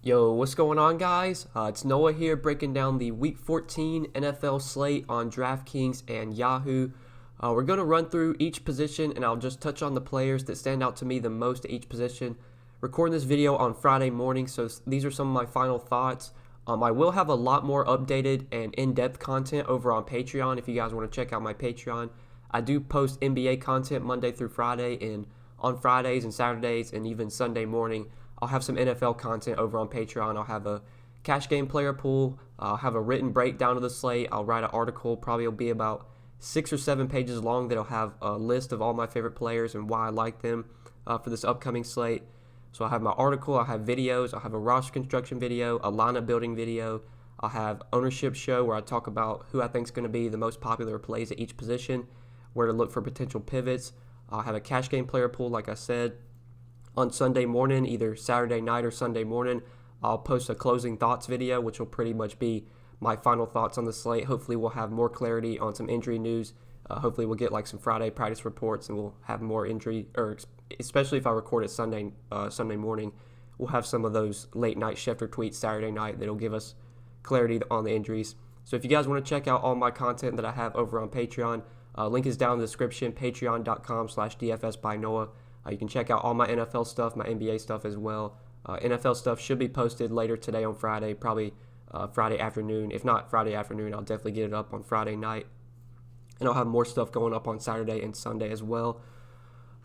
Yo, what's going on, guys? It's Noah here breaking down the Week 14 NFL slate on Draftkings and Yahoo. We're going to run through each position, and I'll just touch on the players that stand out to me the most at each position. Recording this video on Friday morning, so these are some of my final thoughts. I will have a lot more updated and in-depth content over on Patreon if you guys want to check out my Patreon. I do post NBA content Monday through Friday, and on Fridays and Saturdays and even Sunday morning, I'll have some NFL content over on Patreon. I'll have a cash game player pool. I'll have a written breakdown of the slate. I'll write an article. Probably will be about 6 or 7 pages long that'll have a list of all my favorite players and why I like them for this upcoming slate. So I'll have my article. I'll have videos. I'll have a roster construction video, a lineup building video. I'll have ownership show where I talk about who I think is going to be the most popular plays at each position, where to look for potential pivots. I'll have a cash game player pool, like I said. On Sunday morning, either Saturday night or Sunday morning, I'll post a closing thoughts video, which will pretty much be my final thoughts on the slate. Hopefully we'll have more clarity on some injury news. Hopefully we'll get like some Friday practice reports, and we'll have more injury, or especially if I record it Sunday morning, we'll have some of those late night Schefter tweets Saturday night that'll give us clarity on the injuries. So if you guys want to check out all my content that I have over on Patreon, link is down in the description, patreon.com/DFS by Noah. You can check out all my NFL stuff, my NBA stuff as well. NFL stuff should be posted later today on Friday, probably Friday afternoon. If not Friday afternoon, I'll definitely get it up on Friday night. And I'll have more stuff going up on Saturday and Sunday as well.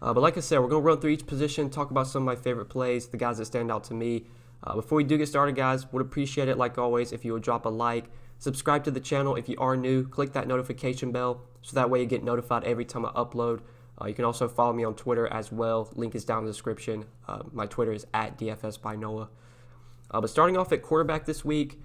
But like I said, we're going to run through each position, talk about some of my favorite plays, the guys that stand out to me. Before we do get started, guys, would appreciate it, like always, if you would drop a like. Subscribe to the channel if you are new. Click that notification bell so that way you get notified every time I upload. You can also follow me on Twitter as well. Link is down in the description. My Twitter is @DFS by Noah. But starting off at quarterback this week,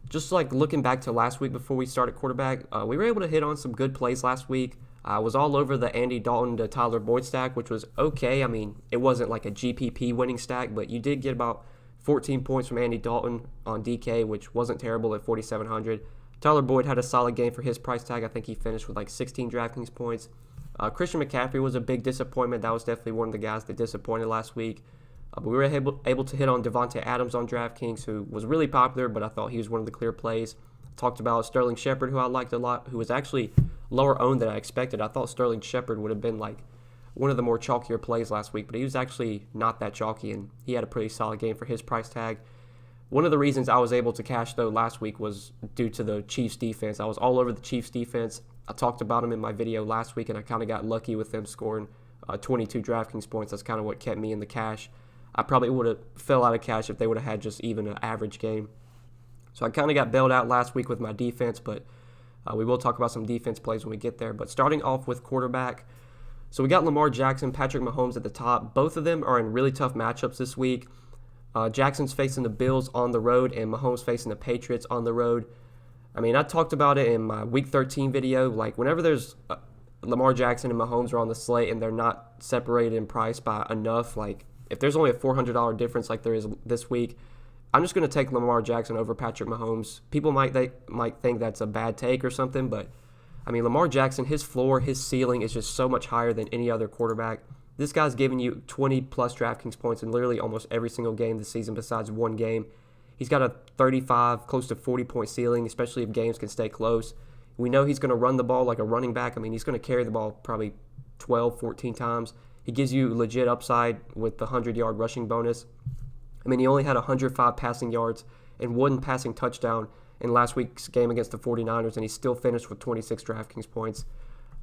just like looking back to last week before we started quarterback, we were able to hit on some good plays last week. I was all over the Andy Dalton to Tyler Boyd stack, which was okay. I mean, it wasn't like a GPP winning stack, but you did get about 14 points from Andy Dalton on DK, which wasn't terrible at 4,700. Tyler Boyd had a solid game for his price tag. I think he finished with like 16 Draftkings points. Christian McCaffrey was a big disappointment. That was definitely one of the guys that disappointed last week. But we were able to hit on Devontae Adams on DraftKings, who was really popular, but I thought he was one of the clear plays. Talked about Sterling Shepard, who I liked a lot, who was actually lower owned than I expected. I thought Sterling Shepard would have been like one of the more chalkier plays last week, but he was actually not that chalky, and he had a pretty solid game for his price tag. One of the reasons I was able to cash, though, last week was due to the Chiefs defense. I was all over the Chiefs defense. I talked about them in my video last week, and I kind of got lucky with them scoring 22 DraftKings points. That's kind of what kept me in the cash. I probably would have fell out of cash if they would have had just even an average game. So I kind of got bailed out last week with my defense, but we will talk about some defense plays when we get there. But starting off with quarterback, so we got Lamar Jackson, Patrick Mahomes at the top. Both of them are in really tough matchups this week. Jackson's facing the Bills on the road, and Mahomes facing the Patriots on the road. I mean, I talked about it in my Week 13 video. Like, whenever there's Lamar Jackson and Mahomes are on the slate and they're not separated in price by enough, like, if there's only a $400 difference like there is this week, I'm just going to take Lamar Jackson over Patrick Mahomes. People might think that's a bad take or something, but, I mean, Lamar Jackson, his floor, his ceiling is just so much higher than any other quarterback. This guy's giving you 20-plus DraftKings points in literally almost every single game this season besides one game. He's got a 35, close to 40-point ceiling, especially if games can stay close. We know he's going to run the ball like a running back. I mean, he's going to carry the ball probably 12, 14 times. He gives you legit upside with the 100-yard rushing bonus. I mean, he only had 105 passing yards and one passing touchdown in last week's game against the 49ers, and he still finished with 26 DraftKings points.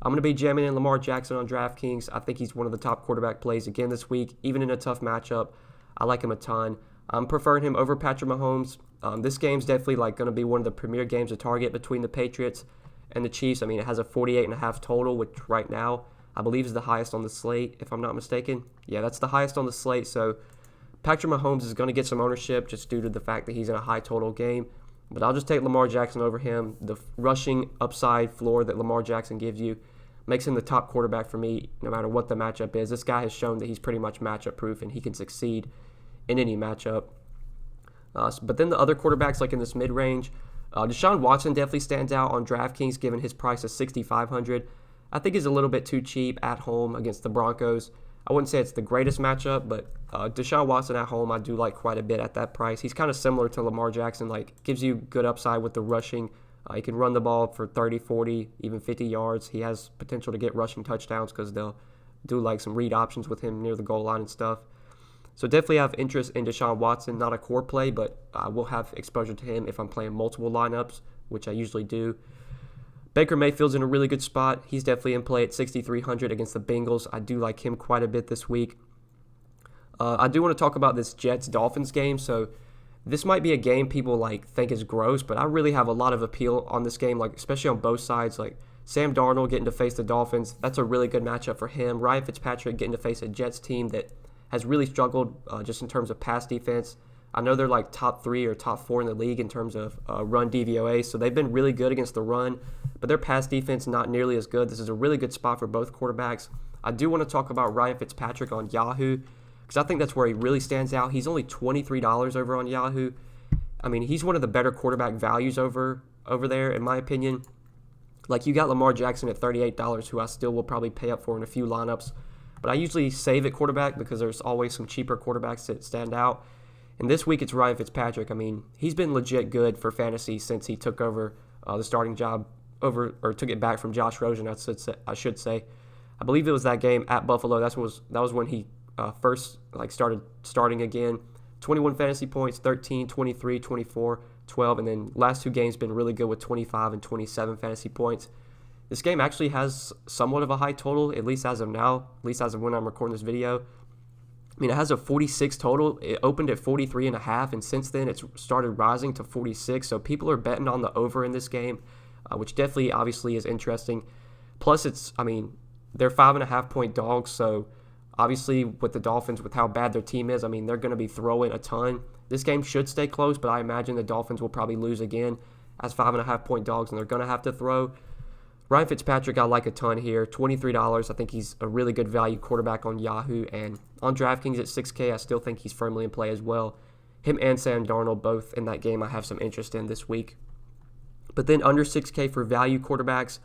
I'm going to be jamming in Lamar Jackson on DraftKings. I think he's one of the top quarterback plays again this week, even in a tough matchup. I like him a ton. I'm preferring him over Patrick Mahomes. This game's definitely like going to be one of the premier games to target between the Patriots and the Chiefs. I mean, it has a 48.5 total, which right now I believe is the highest on the slate, if I'm not mistaken. Yeah, that's the highest on the slate. So Patrick Mahomes is going to get some ownership just due to the fact that he's in a high total game. But I'll just take Lamar Jackson over him. The rushing upside floor that Lamar Jackson gives you makes him the top quarterback for me no matter what the matchup is. This guy has shown that he's pretty much matchup proof and he can succeed in any matchup. But then the other quarterbacks like in this mid-range, Deshaun Watson definitely stands out on DraftKings given his price of $6,500. I think he's a little bit too cheap at home against the Broncos. I wouldn't say it's the greatest matchup, but Deshaun Watson at home I do like quite a bit at that price. He's kind of similar to Lamar Jackson, like gives you good upside with the rushing. He can run the ball for 30, 40, even 50 yards. He has potential to get rushing touchdowns because they'll do like some read options with him near the goal line and stuff. So definitely have interest in Deshaun Watson. Not a core play, but I will have exposure to him if I'm playing multiple lineups, which I usually do. Baker Mayfield's in a really good spot. He's definitely in play at 6,300 against the Bengals. I do like him quite a bit this week. I do want to talk about this Jets-Dolphins game. So this might be a game people like think is gross, but I really have a lot of appeal on this game, like especially on both sides. Like Sam Darnold getting to face the Dolphins, that's a really good matchup for him. Ryan Fitzpatrick getting to face a Jets team that has really struggled just in terms of pass defense. I know they're like top 3 or top 4 in the league in terms of run DVOA, so they've been really good against the run, but their pass defense not nearly as good. This is a really good spot for both quarterbacks. I do want to talk about Ryan Fitzpatrick on Yahoo because I think that's where he really stands out. He's only $23 over on Yahoo. I mean, he's one of the better quarterback values over there, in my opinion. Like, you got Lamar Jackson at $38, who I still will probably pay up for in a few lineups, but I usually save at quarterback because there's always some cheaper quarterbacks that stand out. And this week it's Ryan Fitzpatrick. I mean, he's been legit good for fantasy since he took over the starting job took it back from Josh Rosen, I should say. I believe it was that game at Buffalo. That was when he first started starting again. 21 fantasy points, 13, 23, 24, 12, and then last 2 games been really good with 25 and 27 fantasy points. This game actually has somewhat of a high total, at least as of now, at least as of when I'm recording this video. I mean, it has a 46 total. It opened at 43.5, and since then it's started rising to 46. So people are betting on the over in this game, which definitely, obviously, is interesting. Plus, they're 5.5-point dogs. So obviously, with the Dolphins, with how bad their team is, I mean, they're going to be throwing a ton. This game should stay close, but I imagine the Dolphins will probably lose again as 5.5-point dogs, and they're going to have to throw. Ryan Fitzpatrick, I like a ton here. $23. I think he's a really good value quarterback on Yahoo. And on Draftkings at $6K, I still think he's firmly in play as well. Him and Sam Darnold both in that game I have some interest in this week. But then under $6K for value quarterbacks,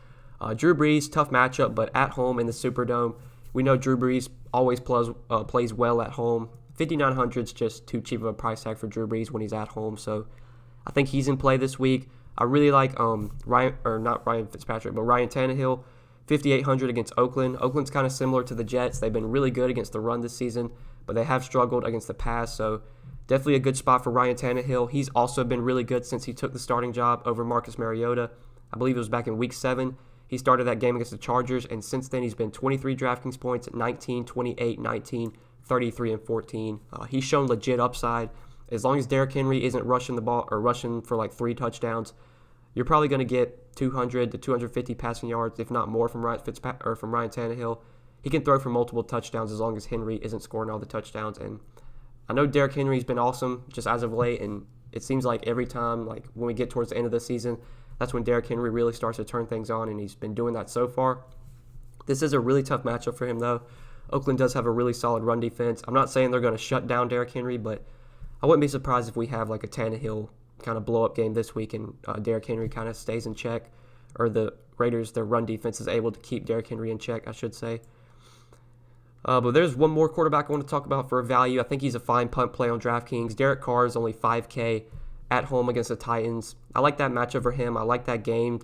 Drew Brees, tough matchup, but at home in the Superdome. We know Drew Brees always plays well at home. 5,900 is just too cheap of a price tag for Drew Brees when he's at home. So I think he's in play this week. I really like Ryan Tannehill, 5,800 against Oakland. Oakland's kind of similar to the Jets. They've been really good against the run this season, but they have struggled against the pass. So definitely a good spot for Ryan Tannehill. He's also been really good since he took the starting job over Marcus Mariota. I believe it was back in Week 7. He started that game against the Chargers, and since then he's been 23 DraftKings points, 19, 28, 19, 33, and 14. He's shown legit upside. As long as Derrick Henry isn't rushing the ball or rushing for like 3 touchdowns, you're probably going to get 200 to 250 passing yards, if not more, from Ryan Tannehill. He can throw for multiple touchdowns as long as Henry isn't scoring all the touchdowns. And I know Derrick Henry's been awesome just as of late, and it seems like every time, like when we get towards the end of the season, that's when Derrick Henry really starts to turn things on, and he's been doing that so far. This is a really tough matchup for him, though. Oakland does have a really solid run defense. I'm not saying they're going to shut down Derrick Henry, but I wouldn't be surprised if we have like a Tannehill kind of blow-up game this week and Derrick Henry kind of stays in check, or the Raiders, their run defense is able to keep Derrick Henry in check, I should say. But there's one more quarterback I want to talk about for a value. I think he's a fine punt play on DraftKings. Derek Carr is only $5K at home against the Titans. I like that matchup for him. I like that game.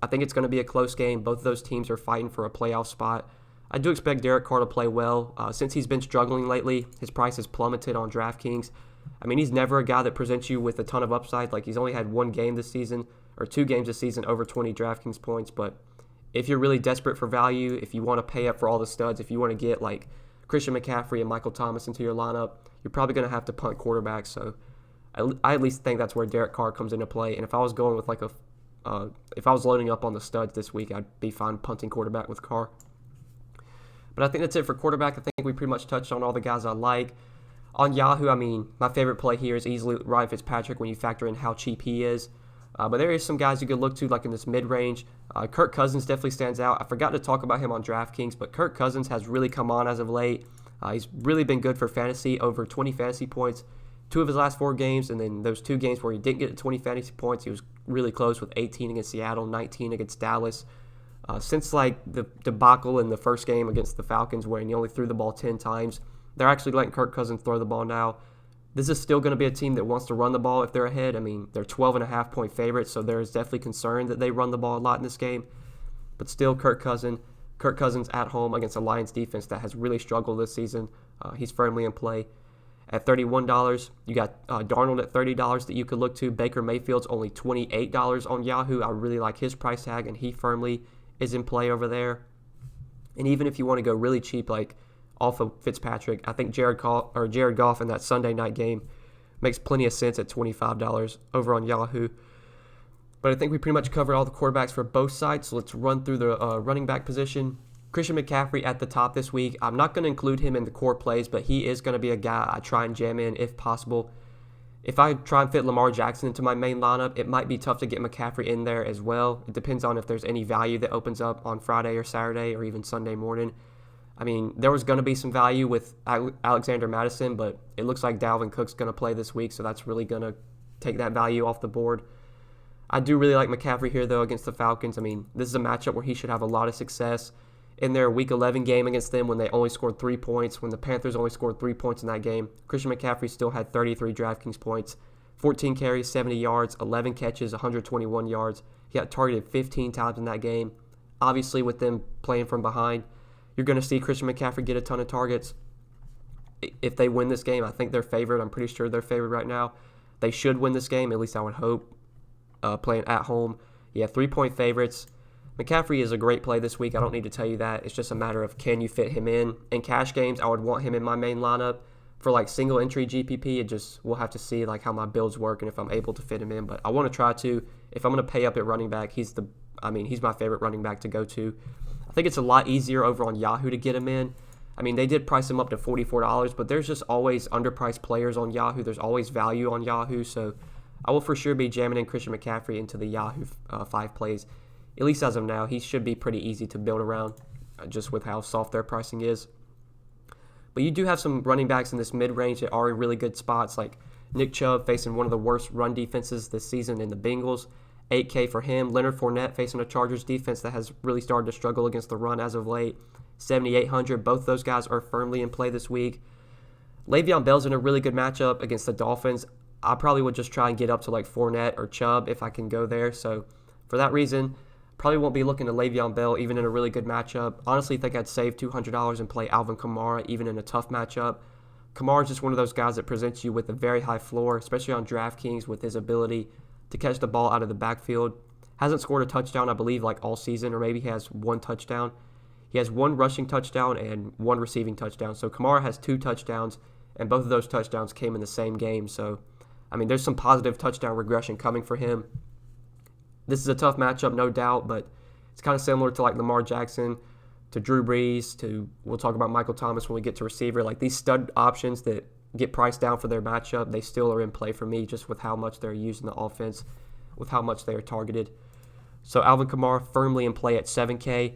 I think it's going to be a close game. Both of those teams are fighting for a playoff spot. I do expect Derek Carr to play well. Since he's been struggling lately, his price has plummeted on DraftKings. I mean, he's never a guy that presents you with a ton of upside. Like, he's only had 1 game this season, or 2 games this season, over 20 DraftKings points. But if you're really desperate for value, if you want to pay up for all the studs, if you want to get like Christian McCaffrey and Michael Thomas into your lineup, you're probably going to have to punt quarterbacks. So I at least think that's where Derek Carr comes into play. And if I was going with if I was loading up on the studs this week, I'd be fine punting quarterback with Carr. But I think that's it for quarterback. I think we pretty much touched on all the guys I like. On Yahoo, I mean, my favorite play here is easily Ryan Fitzpatrick when you factor in how cheap he is. But there is some guys you could look to, like in this mid-range. Kirk Cousins definitely stands out. I forgot to talk about him on DraftKings, but Kirk Cousins has really come on as of late. He's really been good for fantasy, over 20 fantasy points 2 of his last 4 games, and then those 2 games where he didn't get 20 fantasy points, he was really close with 18 against Seattle, 19 against Dallas. Since like the debacle in the first game against the Falcons where he only threw the ball 10 times, they're actually letting Kirk Cousins throw the ball now. This is still going to be a team that wants to run the ball if they're ahead. I mean, they're 12.5-point favorites, so there's definitely concern that they run the ball a lot in this game. But still, Kirk Cousins at home against a Lions defense that has really struggled this season. He's firmly in play. At $31, you got Darnold at $30 that you could look to. Baker Mayfield's only $28 on Yahoo. I really like his price tag, and he firmly is in play over there. And even if you want to go really cheap, like off of Fitzpatrick, I think Jared Goff in that Sunday night game makes plenty of sense at $25 over on Yahoo. But I think we pretty much covered all the quarterbacks for both sides, so let's run through the running back position. Christian McCaffrey at the top this week. I'm not going to include him in the core plays, but he is going to be a guy I try and jam in if possible. If I try and fit Lamar Jackson into my main lineup, it might be tough to get McCaffrey in there as well. It depends on if there's any value that opens up on Friday or Saturday or even Sunday morning. I mean, there was going to be some value with Alexander Madison, but it looks like Dalvin Cook's going to play this week, so that's really going to take that value off the board. I do really like McCaffrey here, though, against the Falcons. I mean, this is a matchup where he should have a lot of success. In their Week 11 game against them when they only scored 3 points, when the Panthers only scored 3 points in that game, Christian McCaffrey still had 33 Draftkings points, 14 carries, 70 yards, 11 catches, 121 yards. He got targeted 15 times in that game. Obviously, with them playing from behind, you're going to see Christian McCaffrey get a ton of targets. If they win this game, I think they're favored. I'm pretty sure they're favored right now. They should win this game, at least I would hope, playing at home. Yeah, 3-point favorites. McCaffrey is a great play this week. I don't need to tell you that. It's just a matter of can you fit him in. In cash games, I would want him in my main lineup. For like single entry GPP, we'll have to see like how my builds work and if I'm able to fit him in. But I want to try to. If I'm going to pay up at running back, he's my favorite running back to go to. I think it's a lot easier over on Yahoo to get him in. I mean, they did price him up to $44, but there's just always underpriced players on Yahoo. There's always value on Yahoo. So I will for sure be jamming in Christian McCaffrey into the Yahoo 5 plays. At least as of now, he should be pretty easy to build around just with how soft their pricing is. But you do have some running backs in this mid-range that are in really good spots, like Nick Chubb facing one of the worst run defenses this season in the Bengals. $8K for him. Leonard Fournette facing a Chargers defense that has really started to struggle against the run as of late. $7,800. Both those guys are firmly in play this week. Le'Veon Bell's in a really good matchup against the Dolphins. I probably would just try and get up to like Fournette or Chubb if I can go there. So for that reason, probably won't be looking to Le'Veon Bell even in a really good matchup. Honestly, think I'd save $200 and play Alvin Kamara even in a tough matchup. Kamara is just one of those guys that presents you with a very high floor, especially on Draftkings with his ability to catch the ball out of the backfield. Hasn't scored a touchdown, I believe, like all season, or maybe he has one touchdown. He has one rushing touchdown and one receiving touchdown. So Kamara has 2 touchdowns, and both of those touchdowns came in the same game. So, I mean, there's some positive touchdown regression coming for him. This is a tough matchup, no doubt, but it's kind of similar to like Lamar Jackson, to Drew Brees, we'll talk about Michael Thomas when we get to receiver. Like these stud options that get priced down for their matchup, they still are in play for me just with how much they're using the offense, with how much they are targeted. So Alvin Kamara firmly in play at $7K.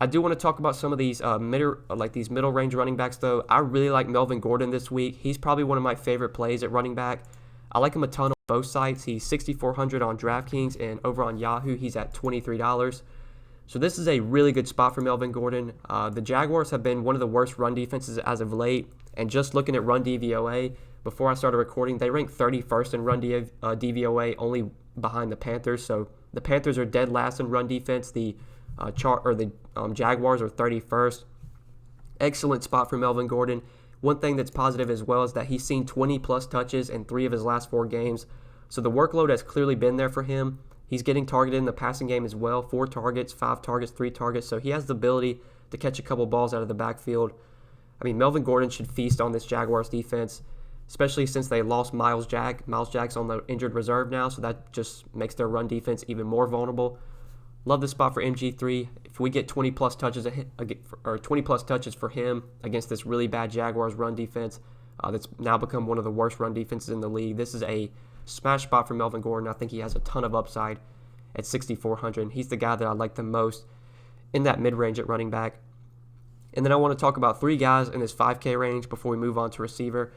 I do want to talk about some of these middle range running backs though. I really like Melvin Gordon this week. He's probably one of my favorite plays at running back. I like him a ton on both sites. He's $6,400 on Draftkings, and over on Yahoo, he's at $23. So this is a really good spot for Melvin Gordon. The Jaguars have been one of the worst run defenses as of late, and just looking at run DVOA, before I started recording, they ranked 31st in run DVOA, only behind the Panthers. So the Panthers are dead last in run defense. The Jaguars are 31st. Excellent spot for Melvin Gordon. One thing that's positive as well is that he's seen 20-plus touches in 3 of his last 4 games. So the workload has clearly been there for him. He's getting targeted in the passing game as well. 4 targets, 5 targets, 3 targets. So he has the ability to catch a couple balls out of the backfield. I mean, Melvin Gordon should feast on this Jaguars defense, especially since they lost Miles Jack. Miles Jack's on the injured reserve now, so that just makes their run defense even more vulnerable. Love this spot for MG3. If we get 20-plus touches for him against this really bad Jaguars run defense that's now become one of the worst run defenses in the league, this is a smash spot for Melvin Gordon. I think he has a ton of upside at $6,400. He's the guy that I like the most in that mid-range at running back. And then I want to talk about 3 guys in this 5K range before we move on to receiver.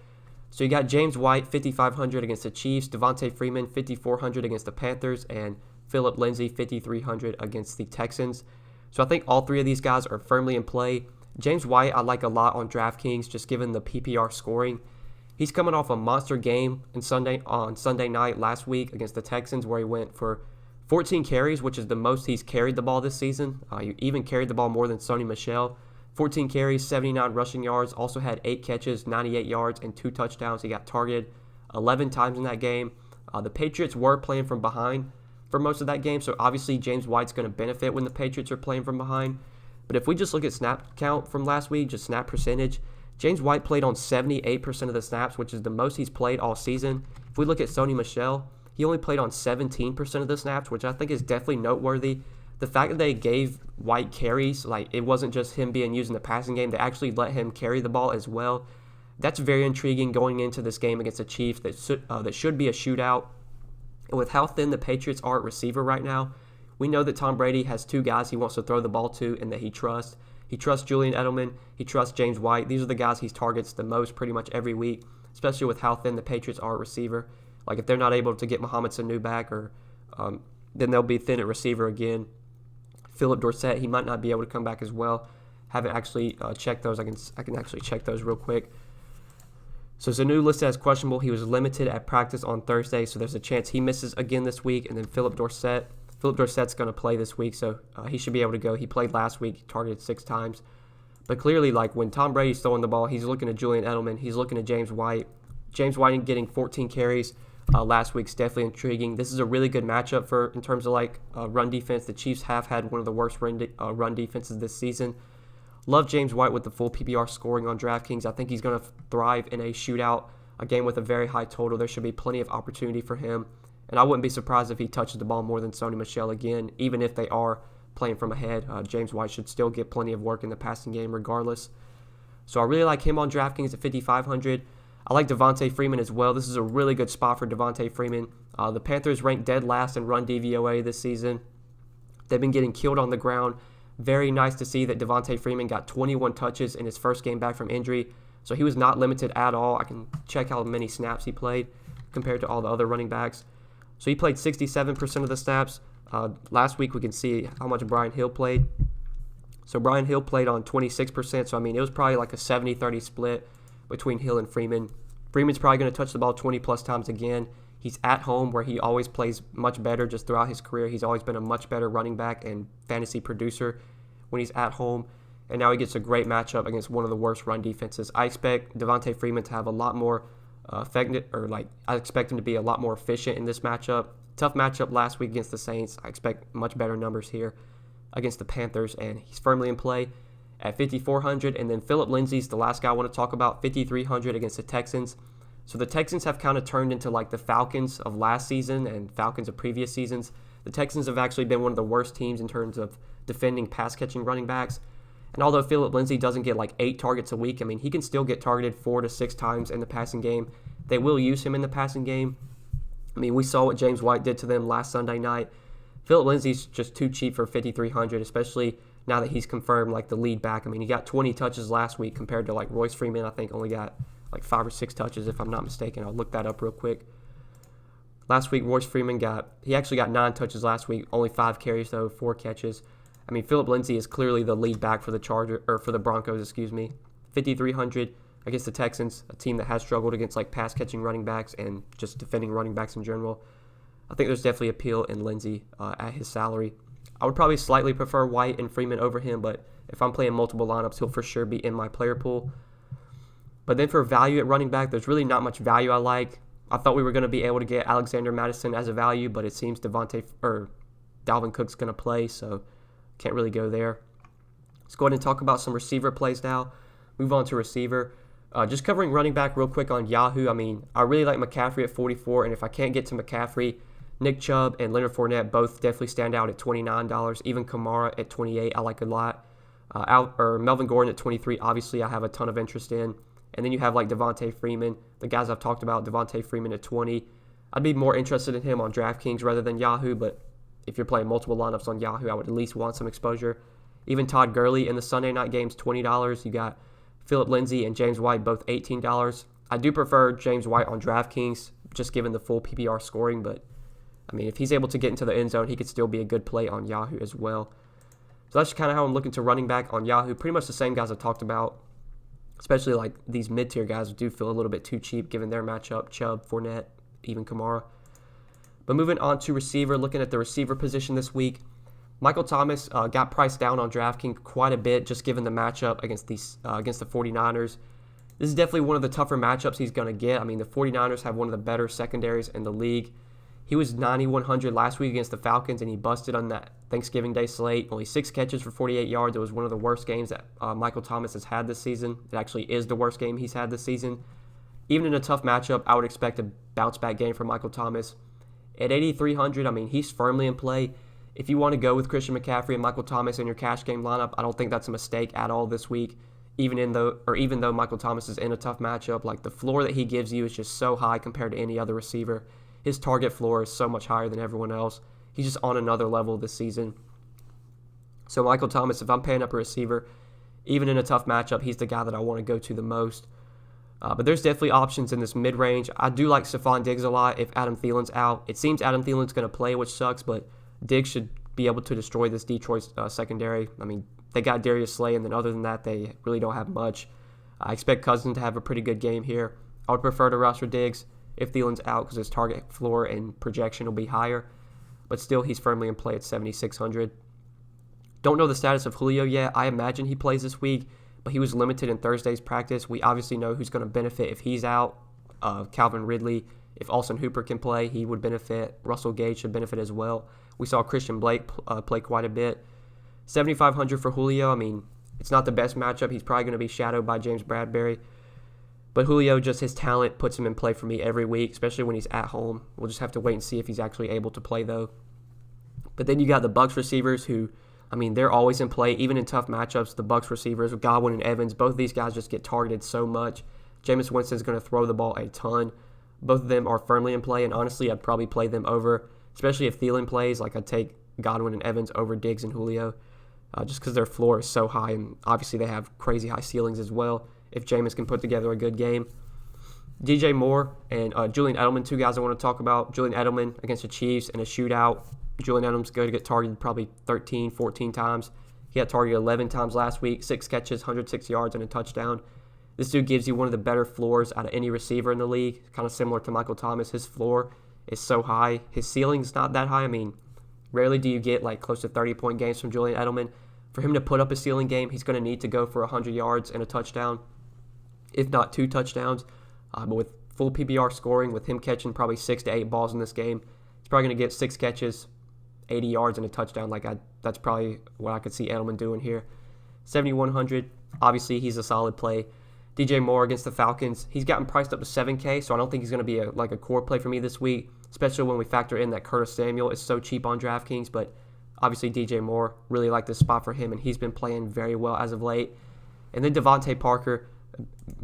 So you got James White, $5,500 against the Chiefs, Devontae Freeman, $5,400 against the Panthers, and Phillip Lindsay, $5,300 against the Texans. So I think all three of these guys are firmly in play. James White I like a lot on DraftKings, just given the PPR scoring. He's coming off a monster game on Sunday night last week against the Texans, where he went for 14 carries, which is the most he's carried the ball this season. He even carried the ball more than Sony Michel. 14 carries, 79 rushing yards, also had 8 catches, 98 yards, and 2 touchdowns. He got targeted 11 times in that game. The Patriots were playing from behind for most of that game, so obviously James White's going to benefit when the Patriots are playing from behind. But if we just look at snap count from last week, just snap percentage, James White played on 78% of the snaps, which is the most he's played all season. If we look at Sony Michel, he only played on 17% of the snaps, which I think is definitely noteworthy. The fact that they gave White carries, like it wasn't just him being used in the passing game, they actually let him carry the ball as well. That's very intriguing going into this game against the Chiefs that should be a shootout. And with how thin the Patriots are at receiver right now, we know that Tom Brady has 2 guys he wants to throw the ball to and that he trusts. He trusts Julian Edelman. He trusts James White. These are the guys he targets the most pretty much every week, especially with how thin the Patriots are at receiver. Like if they're not able to get Mohamed Sanu back, or then they'll be thin at receiver again. Philip Dorsett, he might not be able to come back as well. Haven't actually checked those. I can actually check those real quick. So Sanu listed as questionable. He was limited at practice on Thursday, so there's a chance he misses again this week. And then Philip Dorsett's going to play this week, so he should be able to go. He played last week, targeted 6 times. But clearly, like when Tom Brady's throwing the ball, he's looking at Julian Edelman. He's looking at James White. James White getting 14 carries last week's definitely intriguing. This is a really good matchup in terms of run defense. The Chiefs have had one of the worst run defenses this season. Love James White with the full PPR scoring on DraftKings. I think he's going to thrive in a shootout, a game with a very high total. There should be plenty of opportunity for him. And I wouldn't be surprised if he touches the ball more than Sony Michel again, even if they are playing from ahead. James White should still get plenty of work in the passing game regardless. So I really like him on DraftKings at 5,500. I like Devontae Freeman as well. This is a really good spot for Devontae Freeman. The Panthers ranked dead last in run DVOA this season. They've been getting killed on the ground. Very nice to see that Devontae Freeman got 21 touches in his first game back from injury. So he was not limited at all. I can check how many snaps he played compared to all the other running backs. So he played 67% of the snaps. Last week we can see how much Brian Hill played. So Brian Hill played on 26%. So, I mean, it was probably like a 70-30 split between Hill and Freeman. Freeman's probably going to touch the ball 20-plus times again. He's at home where he always plays much better just throughout his career. He's always been a much better running back and fantasy producer when he's at home. And now he gets a great matchup against one of the worst run defenses. I expect Devontae Freeman to have a lot more I expect him to be a lot more efficient in this matchup. Tough matchup last week against the Saints. I expect much better numbers here against the Panthers, and he's firmly in play at 5,400. And then Philip Lindsay's the last guy I want to talk about, 5,300 against the Texans. So the Texans have kind of turned into like the Falcons of last season and Falcons of previous seasons. The Texans have actually been one of the worst teams in terms of defending pass-catching running backs. And although Philip Lindsay doesn't get like 8 targets a week, I mean, he can still get targeted 4 to 6 times in the passing game. They will use him in the passing game. I mean, we saw what James White did to them last Sunday night. Philip Lindsay's just too cheap for 5,300, especially now that he's confirmed like the lead back. I mean, he got 20 touches last week compared to like Royce Freeman, I think only got like 5 or 6 touches if I'm not mistaken. I'll look that up real quick. Last week, Royce Freeman actually got 9 touches last week, only 5 carries though, 4 catches. I mean, Philip Lindsay is clearly the lead back for the Broncos, 5,300 against the Texans, a team that has struggled against like pass-catching running backs and just defending running backs in general. I think there's definitely appeal in Lindsay at his salary. I would probably slightly prefer White and Freeman over him, but if I'm playing multiple lineups, he'll for sure be in my player pool. But then for value at running back, there's really not much value I like. I thought we were going to be able to get Alexander Mattison as a value, but it seems Dalvin Cook's going to play, so can't really go there. Let's go ahead and talk about some receiver plays now. Move on to receiver. Just covering running back real quick on Yahoo. I mean, I really like McCaffrey at 44, and if I can't get to McCaffrey, Nick Chubb and Leonard Fournette both definitely stand out at $29. Even Kamara at 28, I like a lot. Melvin Gordon at 23, obviously I have a ton of interest in. And then you have like Devontae Freeman, the guys I've talked about, Devontae Freeman at 20. I'd be more interested in him on DraftKings rather than Yahoo, but if you're playing multiple lineups on Yahoo, I would at least want some exposure. Even Todd Gurley in the Sunday night games, $20. You got Philip Lindsay and James White, both $18. I do prefer James White on DraftKings, just given the full PPR scoring, but I mean, if he's able to get into the end zone, he could still be a good play on Yahoo as well. So that's kind of how I'm looking to running back on Yahoo. Pretty much the same guys I talked about, especially like these mid-tier guys do feel a little bit too cheap given their matchup, Chubb, Fournette, even Kamara. But moving on to receiver, looking at the receiver position this week, Michael Thomas got priced down on DraftKings quite a bit just given the matchup against the 49ers. This is definitely one of the tougher matchups he's going to get. I mean, the 49ers have one of the better secondaries in the league. He was 9,100 last week against the Falcons, and he busted on that Thanksgiving Day slate. Only 6 catches for 48 yards. It was one of the worst games that Michael Thomas has had this season. It actually is the worst game he's had this season. Even in a tough matchup, I would expect a bounce-back game from Michael Thomas. At 8,300, I mean, he's firmly in play. If you want to go with Christian McCaffrey and Michael Thomas in your cash game lineup, I don't think that's a mistake at all this week. Even though Michael Thomas is in a tough matchup, like the floor that he gives you is just so high compared to any other receiver. His target floor is so much higher than everyone else. He's just on another level this season. So Michael Thomas, if I'm paying up a receiver, even in a tough matchup, he's the guy that I want to go to the most. But there's definitely options in this mid-range. I do like Stephon Diggs a lot if Adam Thielen's out. It seems Adam Thielen's going to play, which sucks, but Diggs should be able to destroy this Detroit secondary. I mean, they got Darius Slay, and then other than that, they really don't have much. I expect Cousins to have a pretty good game here. I would prefer to roster Diggs if Thielen's out because his target floor and projection will be higher. But still, he's firmly in play at 7,600. Don't know the status of Julio yet. I imagine he plays this week, but he was limited in Thursday's practice. We obviously know who's going to benefit if he's out. Calvin Ridley. If Austin Hooper can play, he would benefit. Russell Gage should benefit as well. We saw Christian Blake play quite a bit. 7,500 for Julio. I mean, it's not the best matchup. He's probably going to be shadowed by James Bradbury. But Julio, just his talent puts him in play for me every week, especially when he's at home. We'll just have to wait and see if he's actually able to play, though. But then you got the Bucs receivers who, I mean, they're always in play, even in tough matchups. The Bucs receivers, Godwin and Evans, both of these guys just get targeted so much. Jameis Winston's going to throw the ball a ton. Both of them are firmly in play, and honestly, I'd probably play them over, especially if Thielen plays. Like, I'd take Godwin and Evans over Diggs and Julio, just because their floor is so high, and obviously they have crazy high ceilings as well if Jameis can put together a good game. DJ Moore and Julian Edelman, two guys I want to talk about. Julian Edelman against the Chiefs in a shootout. Julian Edelman's going to get targeted probably 13, 14 times. He got targeted 11 times last week, 6 catches, 106 yards, and a touchdown. This dude gives you one of the better floors out of any receiver in the league, kind of similar to Michael Thomas. His floor is so high. His ceiling's not that high. I mean, rarely do you get like close to 30-point games from Julian Edelman. For him to put up a ceiling game, he's going to need to go for 100 yards and a touchdown, if not 2 touchdowns. But with full PPR scoring, with him catching probably 6 to 8 balls in this game, he's probably going to get 6 catches, 80 yards, and a touchdown. That's probably what I could see Edelman doing here. 7,100, obviously he's a solid play. DJ Moore against the Falcons, he's gotten priced up to 7K, so I don't think he's going to be a core play for me this week, especially when we factor in that Curtis Samuel is so cheap on DraftKings. But obviously DJ Moore, really like this spot for him, and he's been playing very well as of late. And then Devontae Parker,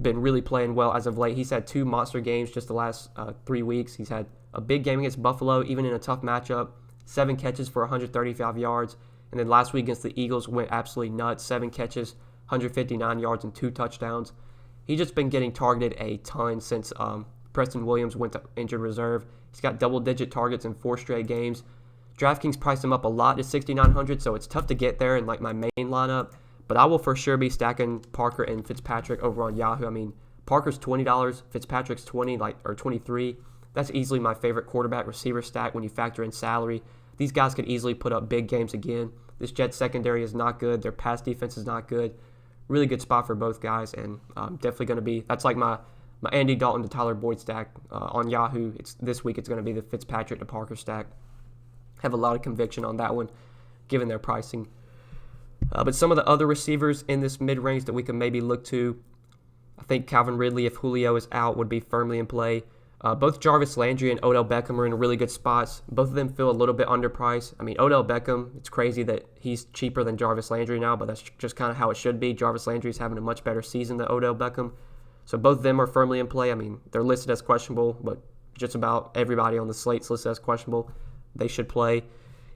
been really playing well as of late. He's had 2 monster games just the last 3 weeks. He's had a big game against Buffalo, even in a tough matchup, 7 catches for 135 yards. And then last week against the Eagles went absolutely nuts, 7 catches, 159 yards, and 2 touchdowns. He's just been getting targeted a ton since Preston Williams went to injured reserve. He's got double-digit targets in 4 straight games. DraftKings priced him up a lot to 6,900, so it's tough to get there in like my main lineup. But I will for sure be stacking Parker and Fitzpatrick over on Yahoo. I mean, Parker's $20, Fitzpatrick's or $23. That's easily my favorite quarterback receiver stack when you factor in salary. These guys could easily put up big games again. This Jets secondary is not good. Their pass defense is not good. Really good spot for both guys, and definitely going to be, that's like my Andy Dalton to Tyler Boyd stack on Yahoo. This week it's going to be the Fitzpatrick to Parker stack. Have a lot of conviction on that one, given their pricing. But some of the other receivers in this mid-range that we could maybe look to, I think Calvin Ridley, if Julio is out, would be firmly in play. Both Jarvis Landry and Odell Beckham are in really good spots. Both of them feel a little bit underpriced. I mean, Odell Beckham, it's crazy that he's cheaper than Jarvis Landry now, but that's just kind of how it should be. Jarvis Landry is having a much better season than Odell Beckham. So both of them are firmly in play. I mean, they're listed as questionable, but just about everybody on the slate's listed as questionable. They should play.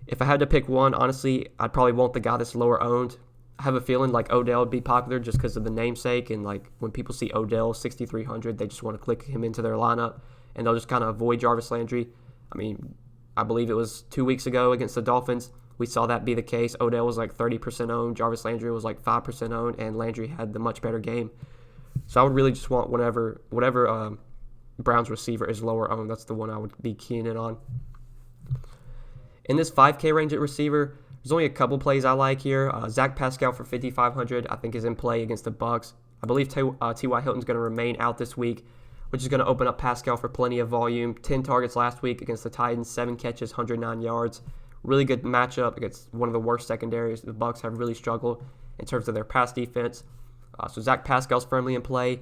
If I had to pick one, honestly, I'd probably want the guy that's lower owned. I have a feeling like Odell would be popular just because of the namesake, and like when people see Odell 6,300, they just want to click him into their lineup, and they'll just kind of avoid Jarvis Landry. I mean, I believe it was 2 weeks ago against the Dolphins. we saw that be the case. Odell was like 30% owned. Jarvis Landry was like 5% owned, and Landry had the much better game. So I would really just want whatever Browns receiver is lower owned. That's the one I would be keying in on. In this 5K range at receiver, there's only a couple plays I like here. Zach Pascal for 5,500 I think is in play against the Bucs. I believe T.Y. Hilton's going to remain out this week, which is going to open up Pascal for plenty of volume. 10 targets last week against the Titans, 7 catches, 109 yards. Really good matchup against one of the worst secondaries. The Bucs have really struggled in terms of their pass defense. So Zach Pascal's firmly in play.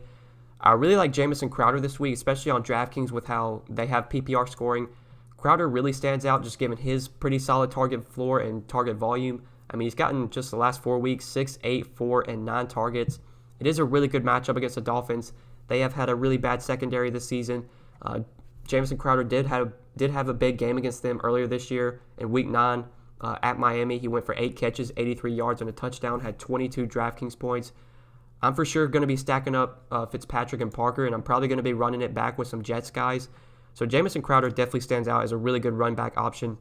I really like Jamison Crowder this week, especially on DraftKings with how they have PPR scoring. Crowder really stands out just given his pretty solid target floor and target volume. I mean, he's gotten just the last 4 weeks, 6, 8, 4, and 9 targets. It is a really good matchup against the Dolphins. They have had a really bad secondary this season. Jamison Crowder did have a big game against them earlier this year in Week 9 at Miami. He went for 8 catches, 83 yards, and a touchdown, had 22 DraftKings points. I'm for sure going to be stacking up Fitzpatrick and Parker, and I'm probably going to be running it back with some Jets guys. So Jamison Crowder definitely stands out as a really good run back option.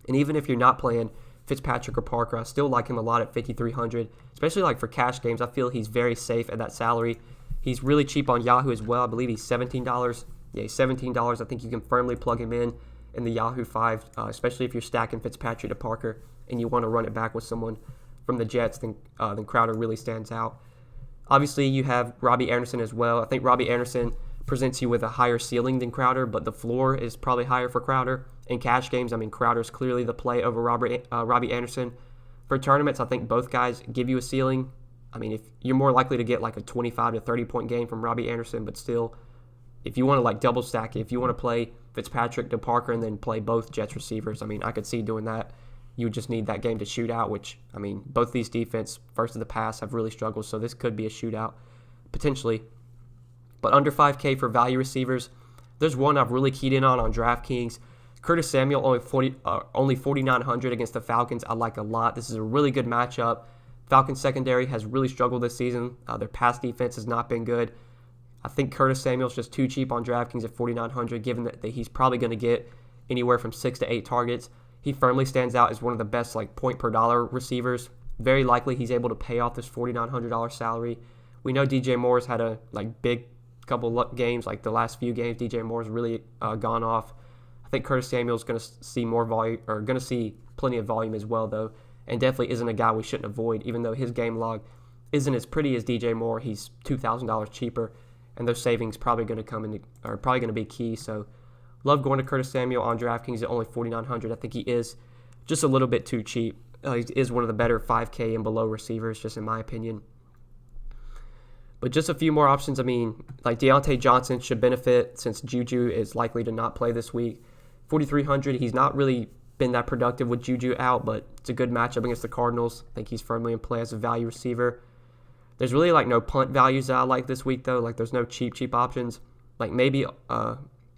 And even if you're not playing Fitzpatrick or Parker, I still like him a lot at 5,300, especially like for cash games. I feel he's very safe at that salary. He's really cheap on Yahoo as well. I believe he's $17. Yeah, he's $17. I think you can firmly plug him in the Yahoo 5, especially if you're stacking Fitzpatrick to Parker and you want to run it back with someone from the Jets, then Crowder really stands out. Obviously, you have Robbie Anderson as well. I think Robbie Anderson presents you with a higher ceiling than Crowder, but the floor is probably higher for Crowder. In cash games, I mean, Crowder's clearly the play over Robbie Anderson. For tournaments, I think both guys give you a ceiling. I mean, if you're more likely to get like a 25 to 30-point game from Robbie Anderson, but still, if you want to like double stack it, if you want to play Fitzpatrick to Parker and then play both Jets receivers, I mean, I could see doing that. You would just need that game to shoot out, which, I mean, both these defense, first of the pass, have really struggled, so this could be a shootout, potentially. But under 5K for value receivers, there's one I've really keyed in on DraftKings. Curtis Samuel, only 4,900 against the Falcons, I like a lot. This is a really good matchup. Falcons secondary has really struggled this season. Their pass defense has not been good. I think Curtis Samuel's just too cheap on DraftKings at 4,900, given that he's probably going to get anywhere from 6 to 8 targets. He firmly stands out as one of the best like point per dollar receivers. Very likely he's able to pay off this $4,900 salary. We know DJ Moore's had a big couple games, like the last few games. DJ Moore's really gone off. I think Curtis Samuel's going to see more volume, or going to see plenty of volume as well, though, and definitely isn't a guy we shouldn't avoid. Even though his game log isn't as pretty as DJ Moore, he's $2,000 cheaper, and those savings probably going to be key. So, love going to Curtis Samuel on DraftKings at only 4,900. I think he is just a little bit too cheap. He is one of the better 5K and below receivers, just in my opinion. But just a few more options. I mean, like Deontay Johnson should benefit since Juju is likely to not play this week. 4,300. He's not really been that productive with Juju out, but it's a good matchup against the Cardinals. I think he's firmly in play as a value receiver. There's really no punt values that I like this week, though. There's no cheap options. Maybe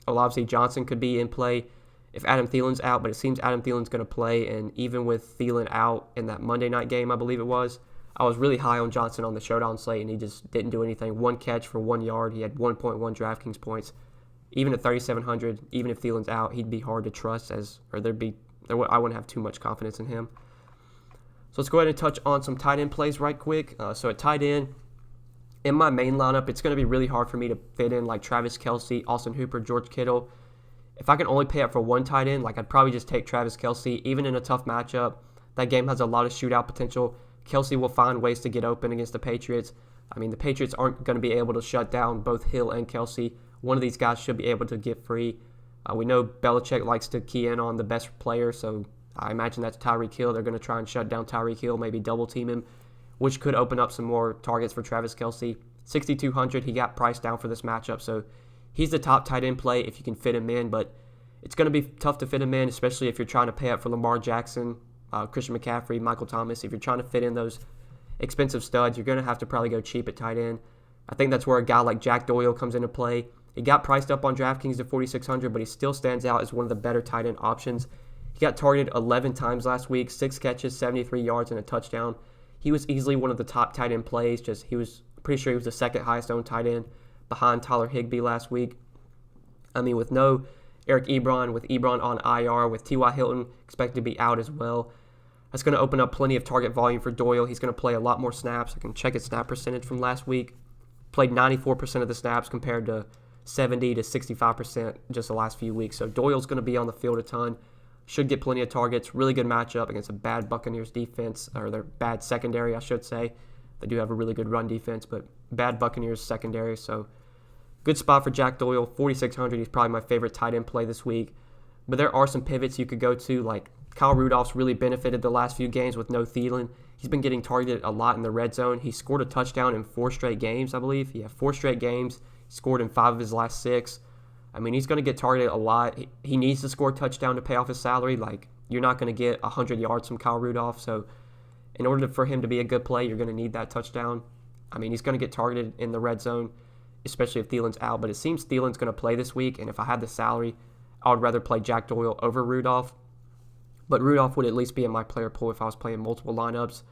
obviously Johnson could be in play if Adam Thielen's out, but it seems Adam Thielen's going to play, and even with Thielen out in that Monday night game, I believe it was, I was really high on Johnson on the showdown slate, and he just didn't do anything. 1 catch for 1 yard. He had 1.1 DraftKings points. Even at 3,700, even if Thielen's out, he'd be hard to trust, I wouldn't have too much confidence in him. So let's go ahead and touch on some tight end plays right quick. So at tight end, in my main lineup, it's going to be really hard for me to fit in Travis Kelce, Austin Hooper, George Kittle. If I can only pay up for one tight end, I'd probably just take Travis Kelce, even in a tough matchup. That game has a lot of shootout potential. Kelce will find ways to get open against the Patriots. I mean, the Patriots aren't going to be able to shut down both Hill and Kelce. One of these guys should be able to get free. We know Belichick likes to key in on the best player, so I imagine that's Tyreek Hill. They're going to try and shut down Tyreek Hill, maybe double team him, which could open up some more targets for Travis Kelce. 6,200, he got priced down for this matchup, so he's the top tight end play if you can fit him in, but it's going to be tough to fit him in, especially if you're trying to pay up for Lamar Jackson, Christian McCaffrey, Michael Thomas. If you're trying to fit in those expensive studs, you're going to have to probably go cheap at tight end. I think that's where a guy like Jack Doyle comes into play. He got priced up on DraftKings to 4,600, but he still stands out as one of the better tight end options. He got targeted 11 times last week, 6 catches, 73 yards, and a touchdown. He was easily one of the top tight end plays. He was pretty sure he was the second highest owned tight end behind Tyler Higbee last week. I mean, with no Eric Ebron, with Ebron on IR, with T.Y. Hilton expected to be out as well, That's going to open up plenty of target volume for Doyle. He's going to play a lot more snaps. I can check his snap percentage from last week. Played 94% of the snaps compared to 70 to 65% just the last few weeks. So Doyle's going to be on the field a ton. Should get plenty of targets. Really good matchup against a bad Buccaneers defense, or their bad secondary, I should say. They do have a really good run defense, but bad Buccaneers secondary. So good spot for Jack Doyle. 4,600. He's probably my favorite tight end play this week. But there are some pivots you could go to, like Kyle Rudolph's really benefited the last few games with no Thielen. He's been getting targeted a lot in the red zone. He scored a touchdown in 4 straight games, I believe. Yeah, 4 straight games. He scored in 5 of his last 6. I mean, he's going to get targeted a lot. He needs to score a touchdown to pay off his salary. Like, you're not going to get 100 yards from Kyle Rudolph. So, in order for him to be a good play, you're going to need that touchdown. I mean, he's going to get targeted in the red zone, especially if Thielen's out. But it seems Thielen's going to play this week. And if I had the salary, I would rather play Jack Doyle over Rudolph. But Rudolph would at least be in my player pool if I was playing multiple lineups.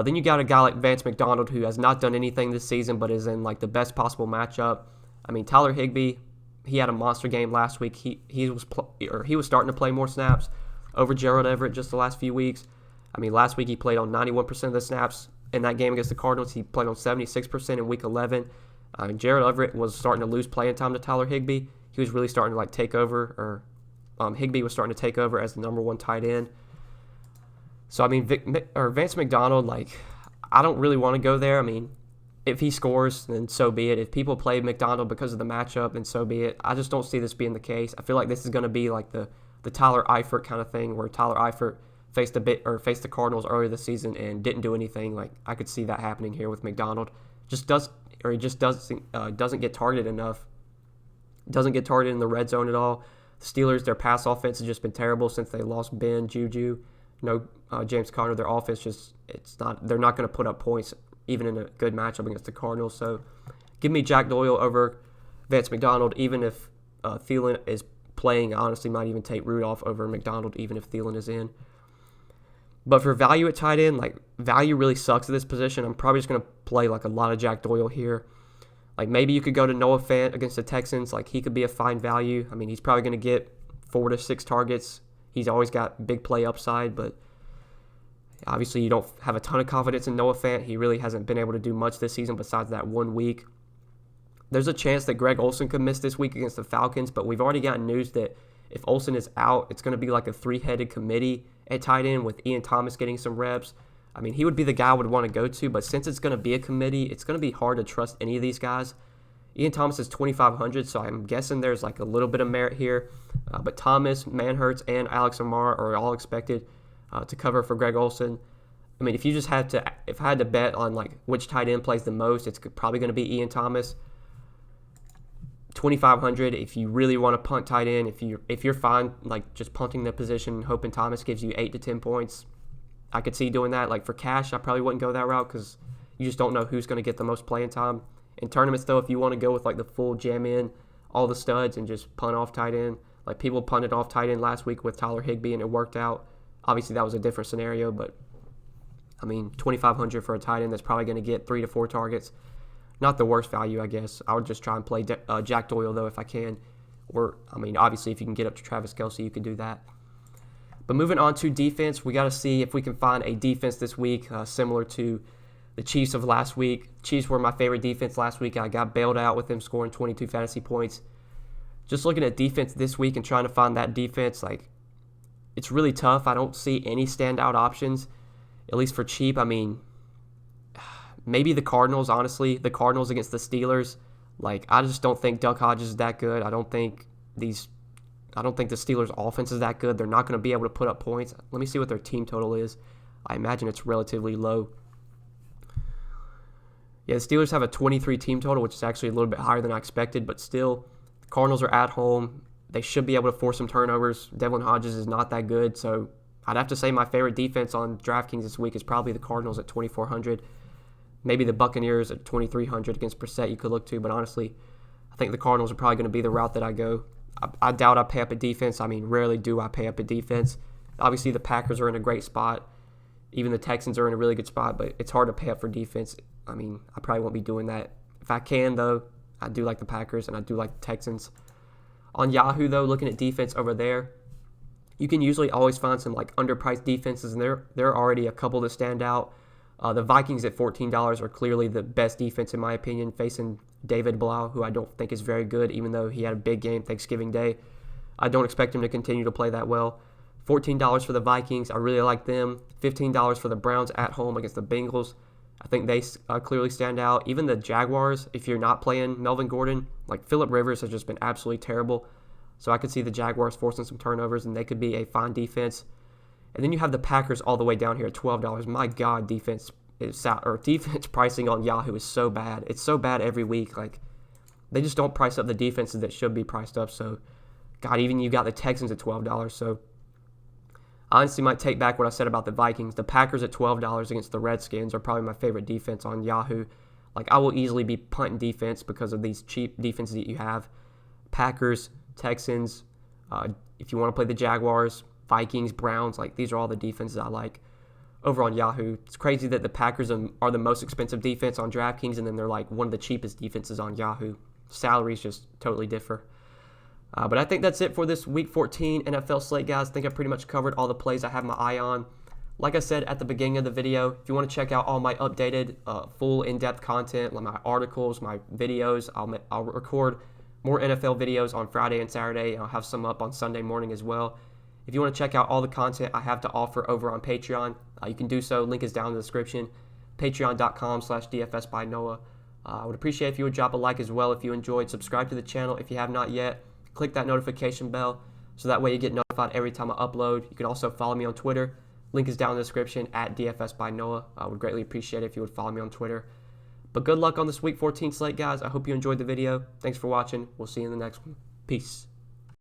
Then you got a guy like Vance McDonald, who has not done anything this season but is in like the best possible matchup. I mean, Tyler Higbee, he had a monster game last week. He was starting to play more snaps over Gerald Everett just the last few weeks. I mean, last week he played on 91% of the snaps in that game against the Cardinals. He played on 76% in Week 11. Gerald Everett was starting to lose playing time to Tyler Higbee. He was really starting to like take over, or Higbee was starting to take over as the number 1 tight end. So, I mean, Vance McDonald, like, I don't really want to go there. I mean, if he scores, then so be it. If people play McDonald because of the matchup, then so be it. I just don't see this being the case. I feel like this is going to be like the Tyler Eifert kind of thing, where Tyler Eifert faced the Cardinals earlier this season and didn't do anything. Like, I could see that happening here with McDonald. He just doesn't get targeted enough. Doesn't get targeted in the red zone at all. The Steelers, their pass offense has just been terrible since they lost Ben, Juju, James Conner. Their offense they're not going to put up points even in a good matchup against the Cardinals. So give me Jack Doyle over Vance McDonald, even if Thielen is playing. I honestly might even take Rudolph over McDonald, even if Thielen is in. But for value at tight end, like, value really sucks at this position. I'm probably just going to play like a lot of Jack Doyle here. Like, maybe you could go to Noah Fant against the Texans. Like, he could be a fine value. I mean, he's probably going to get 4 to 6 targets. He's always got big play upside, but obviously you don't have a ton of confidence in Noah Fant. He really hasn't been able to do much this season besides that 1 week. There's a chance that Greg Olsen could miss this week against the Falcons, but we've already gotten news that if Olsen is out, it's going to be like a 3-headed committee at tight end with Ian Thomas getting some reps. I mean, he would be the guy I would want to go to, but since it's going to be a committee, it's going to be hard to trust any of these guys. Ian Thomas is 2,500, so I'm guessing there's like a little bit of merit here. But Thomas, Manhurts, and Alex Amara are all expected to cover for Greg Olsen. I mean, if I had to bet on like which tight end plays the most, it's probably going to be Ian Thomas. 2,500. If you really want to punt tight end, if you're fine like just punting the position, hoping Thomas gives you 8 to 10 points, I could see doing that. Like, for cash, I probably wouldn't go that route because you just don't know who's going to get the most playing time. In tournaments, though, if you want to go with like the full jam in, all the studs, and just punt off tight end, like people punted off tight end last week with Tyler Higbee and it worked out. Obviously, that was a different scenario, but I mean, 2,500 for a tight end that's probably going to get 3 to 4 targets. Not the worst value, I guess. I would just try and play Jack Doyle, though, if I can. Or, I mean, obviously, if you can get up to Travis Kelce, you can do that. But moving on to defense, we got to see if we can find a defense this week similar to the Chiefs of last week. Chiefs were my favorite defense last week. I got bailed out with them scoring 22 fantasy points. Just looking at defense this week and trying to find that defense, like, it's really tough. I don't see any standout options, at least for cheap. I mean, maybe the Cardinals, honestly. The Cardinals against the Steelers. Like, I just don't think Duck Hodges is that good. I don't think the Steelers' offense is that good. They're not going to be able to put up points. Let me see what their team total is. I imagine it's relatively low. Yeah, the Steelers have a 23 team total, which is actually a little bit higher than I expected, but still, the Cardinals are at home. They should be able to force some turnovers. Devlin Hodges is not that good, so I'd have to say my favorite defense on Draftkings this week is probably the Cardinals at 2,400. Maybe the Buccaneers at 2,300 against Brissett you could look to, but honestly, I think the Cardinals are probably going to be the route that I go. I doubt I pay up at defense. I mean, rarely do I pay up at defense. Obviously, the Packers are in a great spot. Even the Texans are in a really good spot, but it's hard to pay up for defense. I mean, I probably won't be doing that. If I can, though, I do like the Packers and I do like the Texans. On Yahoo, though, looking at defense over there, you can usually always find some like underpriced defenses, and there are already a couple that stand out. The Vikings at $14 are clearly the best defense in my opinion, facing David Blau, who I don't think is very good, even though he had a big game Thanksgiving Day. I don't expect him to continue to play that well. $14 for the Vikings, I really like them. $15 for the Browns at home against the Bengals. I think they clearly stand out. Even the Jaguars, if you're not playing Melvin Gordon, like Phillip Rivers has just been absolutely terrible. So I could see the Jaguars forcing some turnovers, and they could be a fine defense. And then you have the Packers all the way down here at $12. My God, defense pricing on Yahoo is so bad. It's so bad every week. Like, they just don't price up the defenses that should be priced up. So, God, even you got the Texans at $12. So, I honestly might take back what I said about the Vikings. The Packers at $12 against the Redskins are probably my favorite defense on Yahoo. Like, I will easily be punting defense because of these cheap defenses that you have. Packers, Texans, if you want to play the Jaguars, Vikings, Browns, like these are all the defenses I like over on Yahoo. It's crazy that the Packers are the most expensive defense on DraftKings, and then they're like one of the cheapest defenses on Yahoo. Salaries just totally differ. But I think that's it for this Week 14 NFL slate, guys. I think I pretty much covered all the plays I have my eye on. Like I said at the beginning of the video, if you want to check out all my updated, full in-depth content, like my articles, my videos, I'll record more NFL videos on Friday and Saturday, and I'll have some up on Sunday morning as well. If you want to check out all the content I have to offer over on Patreon, you can do so. Link is down in the description. Patreon.com/DFS by Noah. I would appreciate if you would drop a like as well if you enjoyed. Subscribe to the channel if you have not yet. Click that notification bell so that way you get notified every time I upload. You can also follow me on Twitter. Link is down in the description at DFS by Noah. I would greatly appreciate it if you would follow me on Twitter. But good luck on this Week 14 slate, guys. I hope you enjoyed the video. Thanks for watching. We'll see you in the next one. Peace.